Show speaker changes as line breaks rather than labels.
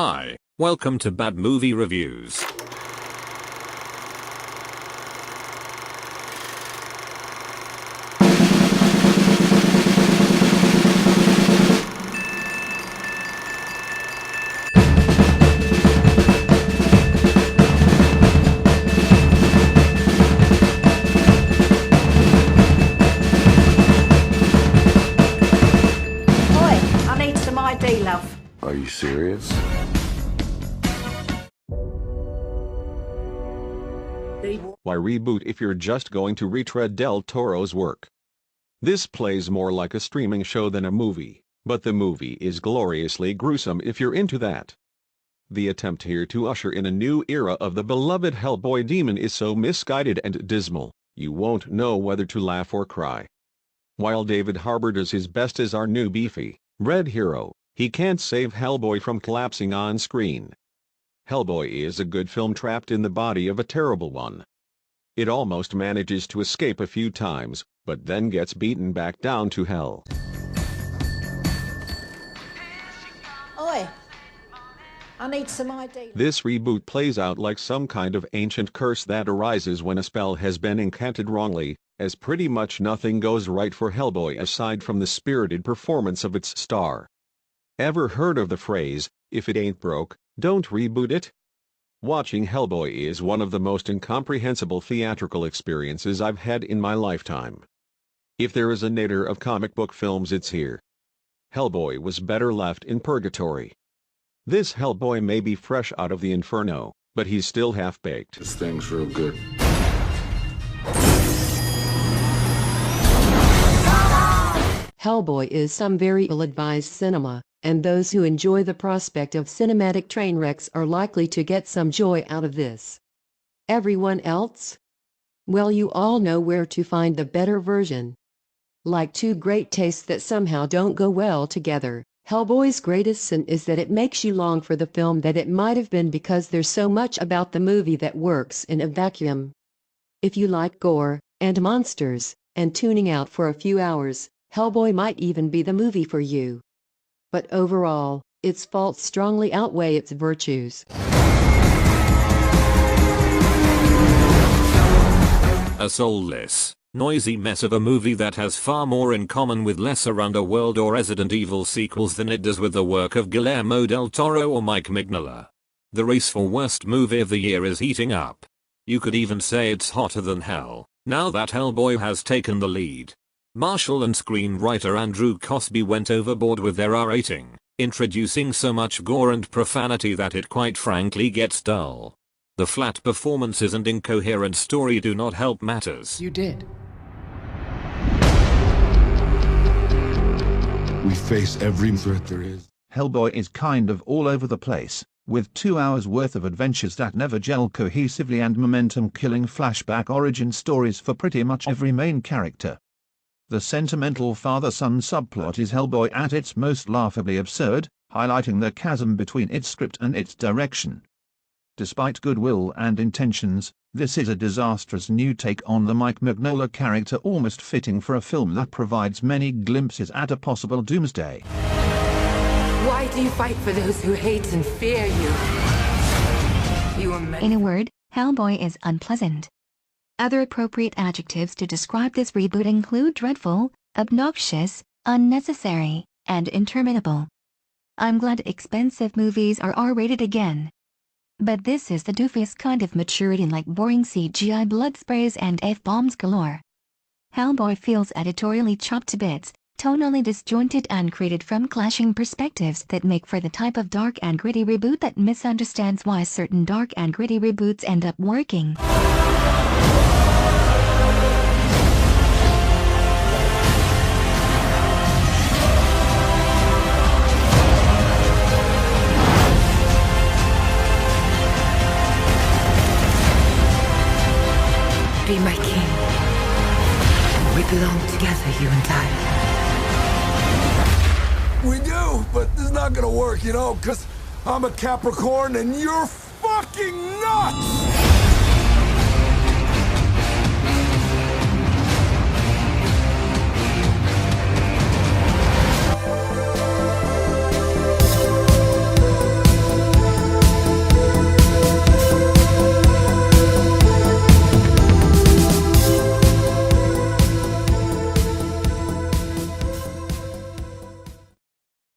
Hi, welcome to Bad Movie Reviews.
Love.
Are you serious?
Why reboot if you're just going to retread Del Toro's work? This plays more like a streaming show than a movie, but the movie is gloriously gruesome if you're into that. The attempt here to usher in a new era of the beloved Hellboy demon is so misguided and dismal, you won't know whether to laugh or cry. While David Harbour does his best as our new beefy, red hero, he can't save Hellboy from collapsing on screen. Hellboy is a good film trapped in the body of a terrible one. It almost manages to escape a few times, but then gets beaten back down to hell.
Oi! I need some ID.
This reboot plays out like some kind of ancient curse that arises when a spell has been incanted wrongly, as pretty much nothing goes right for Hellboy aside from the spirited performance of its star. Ever heard of the phrase, if it ain't broke, don't reboot it? Watching Hellboy is one of the most incomprehensible theatrical experiences I've had in my lifetime. If there is a nadir of comic book films, it's here. Hellboy was better left in purgatory. This Hellboy may be fresh out of the inferno, but he's still half-baked.
This thing's real good.
Hellboy is some very ill-advised cinema, and those who enjoy the prospect of cinematic train wrecks are likely to get some joy out of this. Everyone else? Well, you all know where to find the better version. Like two great tastes that somehow don't go well together, Hellboy's greatest sin is that it makes you long for the film that it might have been because there's so much about the movie that works in a vacuum. If you like gore, and monsters, and tuning out for a few hours, Hellboy might even be the movie for you. But overall, its faults strongly outweigh its virtues.
A soulless, noisy mess of a movie that has far more in common with lesser Underworld or Resident Evil sequels than it does with the work of Guillermo del Toro or Mike Mignola. The race for worst movie of the year is heating up. You could even say it's hotter than hell, now that Hellboy has taken the lead. Marshall and screenwriter Andrew Cosby went overboard with their R rating, introducing so much gore and profanity that it quite frankly gets dull. The flat performances and incoherent story do not help matters.
You did.
We face every threat there is.
Hellboy is kind of all over the place, with 2 hours worth of adventures that never gel cohesively and momentum-killing flashback origin stories for pretty much every main character. The sentimental father-son subplot is Hellboy at its most laughably absurd, highlighting the chasm between its script and its direction. Despite goodwill and intentions, this is a disastrous new take on the Mike Mignola character, almost fitting for a film that provides many glimpses at a possible doomsday.
Why do you fight for those who hate and fear you? You are meant.
In a word, Hellboy is unpleasant. Other appropriate adjectives to describe this reboot include dreadful, obnoxious, unnecessary, and interminable. I'm glad expensive movies are R-rated again. But this is the doofiest kind of maturity, like boring CGI blood sprays and F-bombs galore. Hellboy feels editorially chopped to bits, tonally disjointed and created from clashing perspectives that make for the type of dark and gritty reboot that misunderstands why certain dark and gritty reboots end up working.
Be my king. We belong together, you and I.
We do, but this is not gonna work, you know, because I'm a Capricorn and you're fucking nuts!